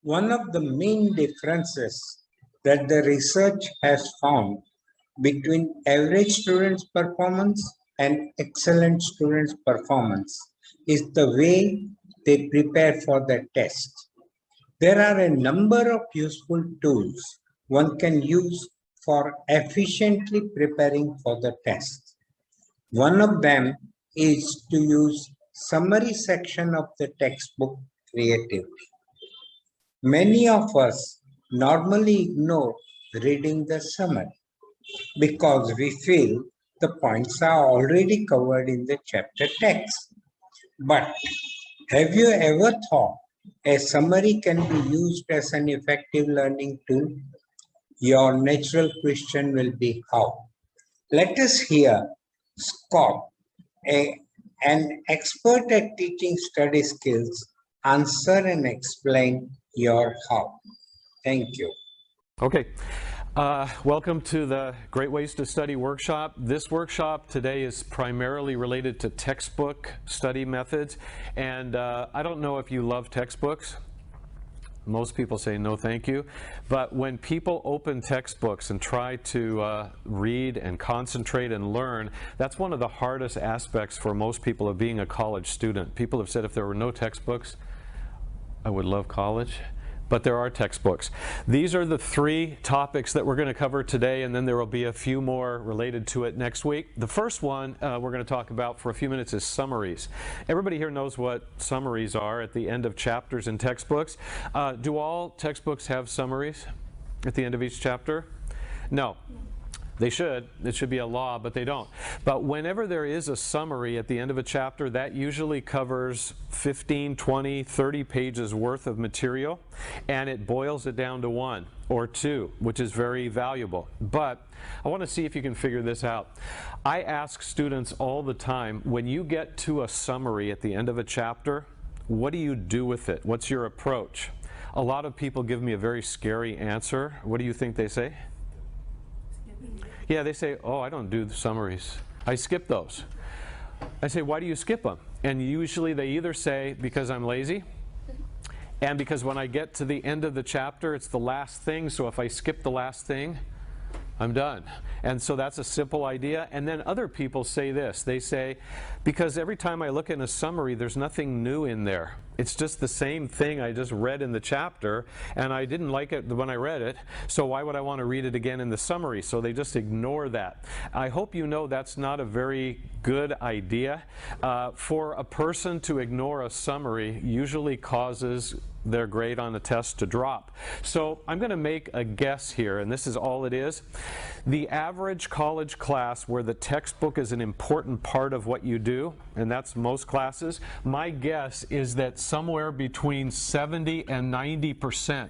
One of the main differences that the research has found between average students' performance and excellent students' performance is the way they prepare for the test. There are a number of useful tools one can use for efficiently preparing for the test. One of them is to use summary section of the textbook creatively. Many of us normally ignore reading the summary because we feel the points are already covered in the chapter text. But have you ever thought a summary can be used as an effective learning tool? Your natural question will be how. Let us hear Scott, an expert at teaching study skills, answer and explain your how. Thank you. Okay, welcome to the Great Ways to Study workshop. This workshop today is primarily related to textbook study methods, and I don't know if you love textbooks. Most people say no thank you, but when people open textbooks and try to read and concentrate and learn, that's one of the hardest aspects for most people of being a college student. People have said if there were no textbooks, I would love college. But there are textbooks. These are the three topics that we're going to cover today, and then there will be a few more related to it next week. The first one we're going to talk about for a few minutes is summaries. Everybody here knows what summaries are at the end of chapters in textbooks. Do all textbooks have summaries at the end of each chapter? No. They should. It should be a law, but they don't. But whenever there is a summary at the end of a chapter, that usually covers 15, 20, 30 pages worth of material, and it boils it down to 1 or 2, which is very valuable. But I want to see if you can figure this out. I ask students all the time, when you get to a summary at the end of a chapter, what do you do with it? What's your approach? A lot of people give me a very scary answer. What do you think they say? Yeah, they say, oh, I don't do the summaries. I skip those. I say, why do you skip them? And usually they either say, because I'm lazy, and because when I get to the end of the chapter, it's the last thing, so if I skip the last thing, I'm done. And so that's a simple idea. And then other people say this. They say, because every time I look in a summary, there's nothing new in there. It's just the same thing I just read in the chapter, and I didn't like it when I read it, so why would I want to read it again in the summary? So they just ignore that. I hope you know that's not a very good idea. For a person to ignore a summary usually causes their grade on the test to drop. So I'm going to make a guess here, and this is all it is. The average college class where the textbook is an important part of what you do, and that's most classes, my guess is that somewhere between 70 and 90%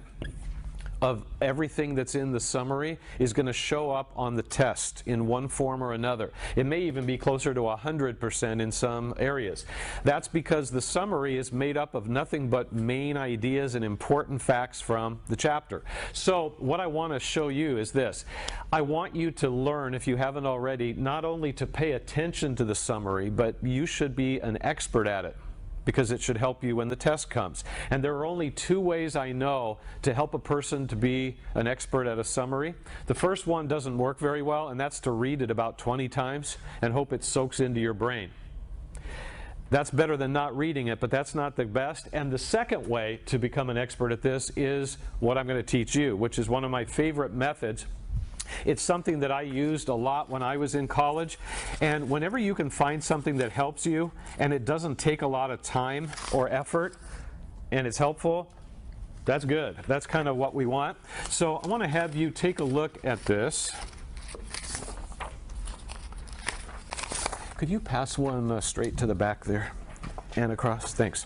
of everything that's in the summary is going to show up on the test in one form or another. It may even be closer to 100% in some areas. That's because the summary is made up of nothing but main ideas and important facts from the chapter. So what I want to show you is this. I want you to learn, if you haven't already, not only to pay attention to the summary, but you should be an expert at it, because it should help you when the test comes. And there are only 2 ways I know to help a person to be an expert at a summary. The first one doesn't work very well, and that's to read it about 20 times and hope it soaks into your brain. That's better than not reading it, but that's not the best. And the second way to become an expert at this is what I'm going to teach you, which is one of my favorite methods. It's something that I used a lot when I was in college, and whenever you can find something that helps you and it doesn't take a lot of time or effort and it's helpful, that's good. That's kind of what we want. So I want to have you take a look at this. Could you pass one straight to the back there and across? Thanks.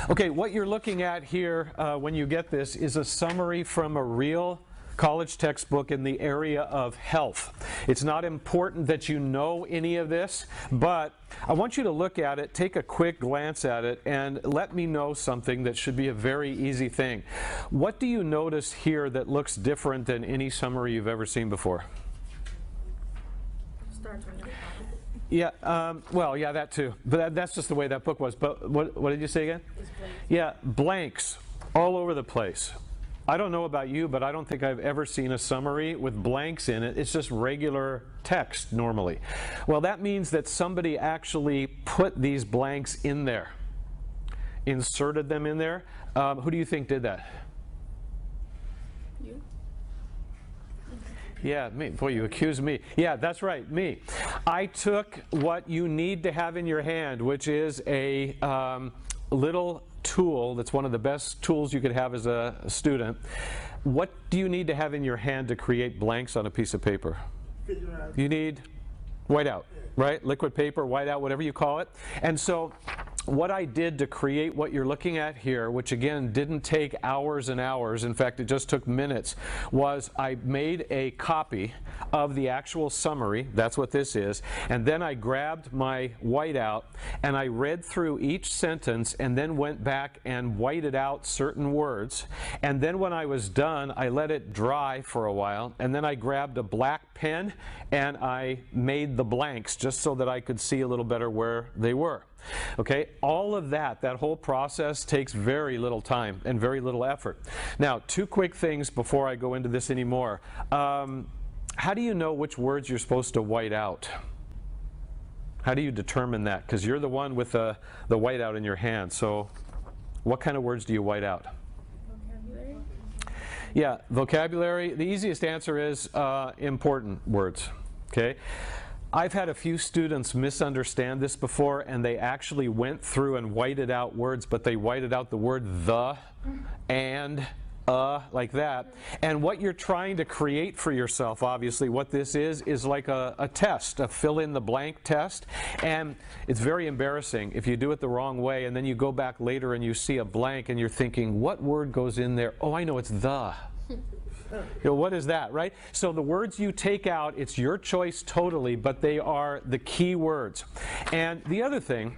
Okay, what you're looking at here when you get this is a summary from a real college textbook in the area of health. It's not important that you know any of this, but I want you to look at it, take a quick glance at it, and let me know something that should be a very easy thing. What do you notice here that looks different than any summary you've ever seen before? Starts with the Yeah, well, yeah, that too. But that's just the way that book was. But what did you say again? blank. Yeah, blanks all over the place. I don't know about you, but I don't think I've ever seen a summary with blanks in it. It's just regular text normally. Well, that means that somebody actually put these blanks in there, inserted them in there. Who do you think did that? You? Yeah, me. Boy, you accuse me. Yeah, that's right, me. I took what you need to have in your hand, which is a little tool that's one of the best tools you could have as a student. What do you need to have in your hand to create blanks on a piece of paper? You need whiteout, right? Liquid paper, whiteout, whatever you call it. And so what I did to create what you're looking at here, which again didn't take hours and hours, in fact it just took minutes, was I made a copy of the actual summary, that's what this is, and then I grabbed my whiteout and I read through each sentence and then went back and whited out certain words, and then when I was done I let it dry for a while, and then I grabbed a black pen and I made the blanks just so that I could see a little better where they were. Okay, all of that whole process takes very little time and very little effort. Now, two quick things before I go into this anymore. How do you know which words you're supposed to white out? How do you determine that? Because you're the one with the whiteout in your hand. So what kind of words do you white out? Vocabulary? Yeah, vocabulary. The easiest answer is important words. Okay. I've had a few students misunderstand this before, and they actually went through and whited out words, but they whited out the word the, and, like that. And what you're trying to create for yourself, obviously, what this is like a test, a fill-in-the-blank test. And it's very embarrassing if you do it the wrong way, and then you go back later and you see a blank, and you're thinking, what word goes in there? Oh, I know, it's the. You know, what is that, right? So the words you take out, it's your choice totally, but they are the key words. And the other thing,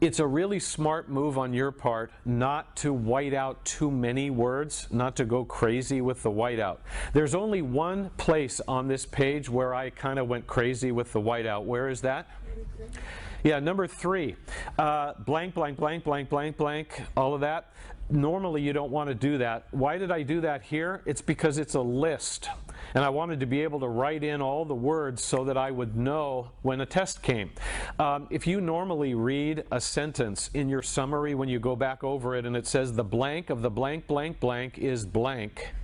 it's a really smart move on your part not to white out too many words, not to go crazy with the whiteout. There's only one place on this page where I kind of went crazy with the whiteout. Where is that? Yeah, number 3. Blank, blank, blank, blank, blank, blank, all of that. Normally you don't want to do that. Why did I do that here? It's because it's a list. And I wanted to be able to write in all the words so that I would know when a test came. If you normally read a sentence in your summary when you go back over it and it says the blank of the blank, blank, blank is blank,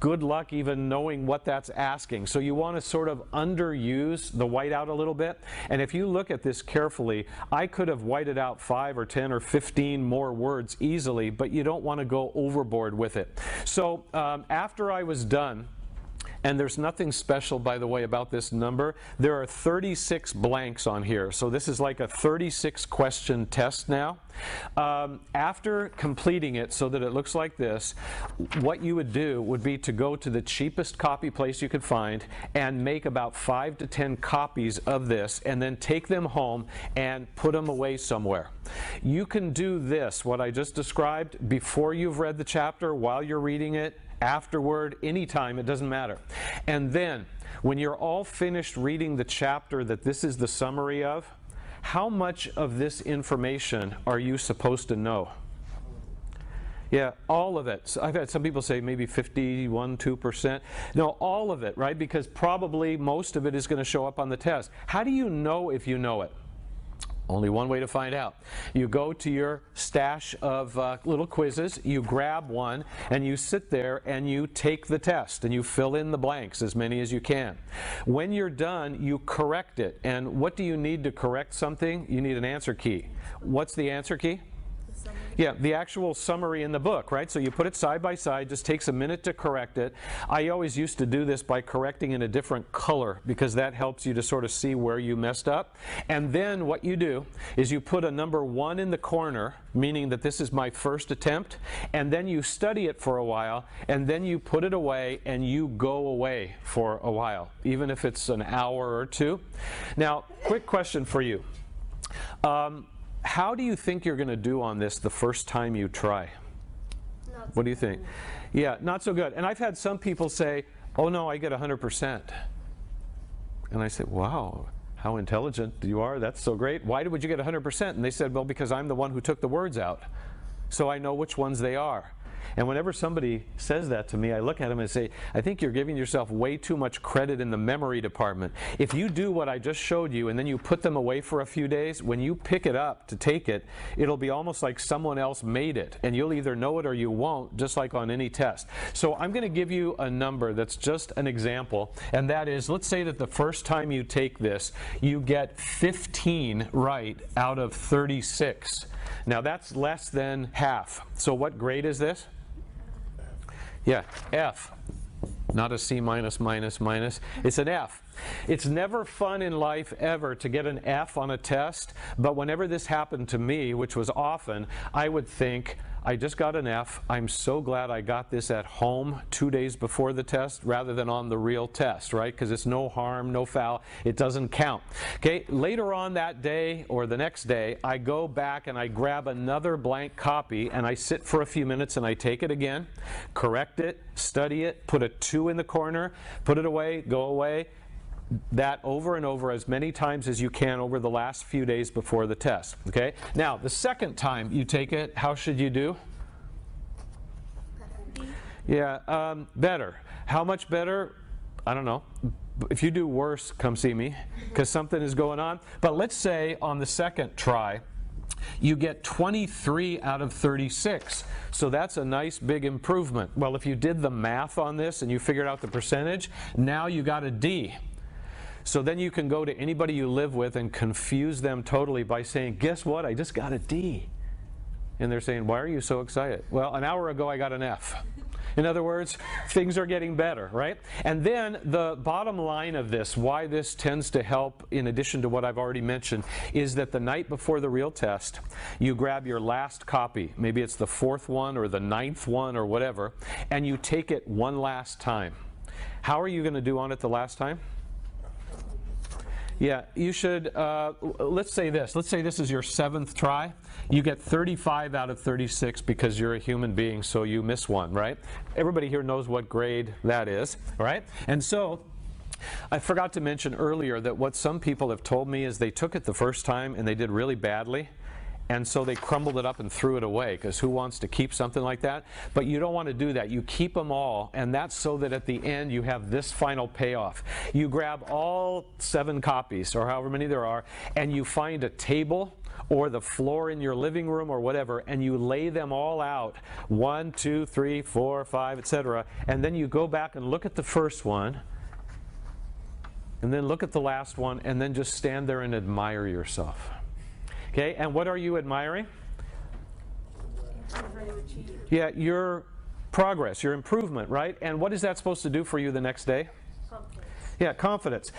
good luck even knowing what that's asking. So you want to sort of underuse the whiteout a little bit. And if you look at this carefully, I could have whited out 5 or 10 or 15 more words easily, but you don't want to go overboard with it. So after I was done, and there's nothing special, by the way, about this number. There are 36 blanks on here. So this is like a 36 question test now. After completing it so that it looks like this, what you would do would be to go to the cheapest copy place you could find and make about 5 to 10 copies of this and then take them home and put them away somewhere. You can do this, what I just described, before you've read the chapter, while you're reading it, afterward, anytime, it doesn't matter. And then, when you're all finished reading the chapter that this is the summary of, how much of this information are you supposed to know? Yeah, all of it. So I've had some people say maybe 51, 2%. No, all of it, right? Because probably most of it is going to show up on the test. How do you know if you know it? Only one way to find out. You go to your stash of little quizzes, you grab one, and you sit there and you take the test and you fill in the blanks, as many as you can. When you're done, you correct it. And what do you need to correct something? You need an answer key. What's the answer key? Yeah, the actual summary in the book, right? So you put it side by side, just takes a minute to correct it. I always used to do this by correcting in a different color because that helps you to sort of see where you messed up. And then what you do is you put a number 1 in the corner, meaning that this is my first attempt, and then you study it for a while, and then you put it away and you go away for a while, even if it's an hour or 2. Now, quick question for you. How do you think you're going to do on this the first time you try? What do you think? Yeah, not so good. And I've had some people say, oh no, I get 100%. And I said, wow, how intelligent you are. That's so great. Why would you get 100%? And they said, well, because I'm the one who took the words out. so I know which ones they are. And whenever somebody says that to me, I look at them and say, I think you're giving yourself way too much credit in the memory department. If you do what I just showed you and then you put them away for a few days, when you pick it up to take it, it'll be almost like someone else made it. And you'll either know it or you won't, just like on any test. So I'm going to give you a number that's just an example. And that is, let's say that the first time you take this, you get 15 right out of 36. Now that's less than half. So what grade is this? Yeah, F. Not a C minus minus minus. It's an F. It's never fun in life ever to get an F on a test, but whenever this happened to me, which was often, I would think, I just got an F. I'm so glad I got this at home 2 days before the test rather than on the real test, right? Because it's no harm, no foul. It doesn't count. Okay, later on that day or the next day, I go back and I grab another blank copy and I sit for a few minutes and I take it again, correct it, study it, put a 2 in the corner, put it away, go away. That over and over as many times as you can over the last few days before the test. Okay? Now, the second time you take it, how should you do? Yeah, better. How much better? I don't know. If you do worse, come see me, because something is going on. But let's say on the second try, you get 23 out of 36. So that's a nice big improvement. Well, if you did the math on this and you figured out the percentage, now you got a D. So then you can go to anybody you live with and confuse them totally by saying, guess what, I just got a D. And they're saying, why are you so excited? Well, an hour ago I got an F. In other words, things are getting better, right? And then the bottom line of this, why this tends to help in addition to what I've already mentioned, is that the night before the real test, you grab your last copy, maybe it's the 4th one or the 9th one or whatever, and you take it one last time. How are you going to do on it the last time? Yeah, you should, let's say this. Let's say this is your 7th try. You get 35 out of 36 because you're a human being, so you miss one, right? Everybody here knows what grade that is, right? And so, I forgot to mention earlier that what some people have told me is they took it the first time and they did really badly. And so they crumbled it up and threw it away, because who wants to keep something like that? But you don't want to do that. You keep them all, and that's so that at the end you have this final payoff. You grab all 7 copies, or however many there are, and you find a table or the floor in your living room or whatever, and you lay them all out, 1, 2, 3, 4, 5, etc. And then you go back and look at the first one, and then look at the last one, and then just stand there and admire yourself. Okay, and what are you admiring? Yeah, your progress, your improvement, right? And what is that supposed to do for you the next day? Confidence. Yeah, confidence.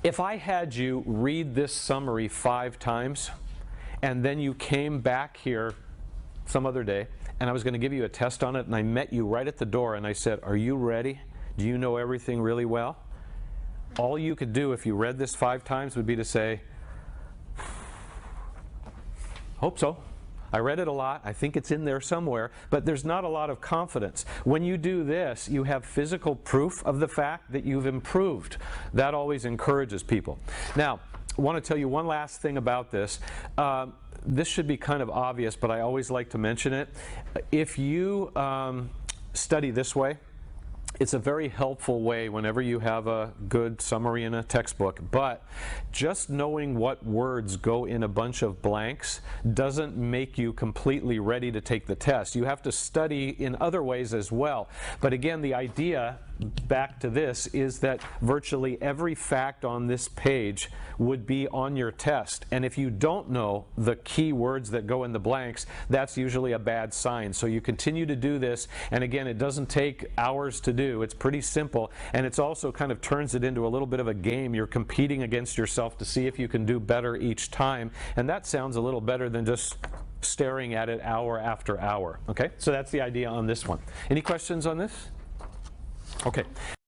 If I had you read this summary 5 times, and then you came back here some other day, and I was going to give you a test on it, and I met you right at the door, and I said, are you ready? Do you know everything really well? All you could do if you read this 5 times would be to say, hope so. I read it a lot. I think it's in there somewhere. But there's not a lot of confidence. When you do this, you have physical proof of the fact that you've improved. That always encourages people. Now, I want to tell you one last thing about this. This should be kind of obvious, but I always like to mention it. If you study this way, it's a very helpful way whenever you have a good summary in a textbook, but just knowing what words go in a bunch of blanks doesn't make you completely ready to take the test. You have to study in other ways as well. But again, the idea, back to this, is that virtually every fact on this page would be on your test. And if you don't know the key words that go in the blanks, that's usually a bad sign. So you continue to do this, and again, it doesn't take hours to do. It's pretty simple, and it's also kind of turns it into a little bit of a game. You're competing against yourself to see if you can do better each time, and that sounds a little better than just staring at it hour after hour. Okay, so that's the idea on this one. Any questions on this? Okay.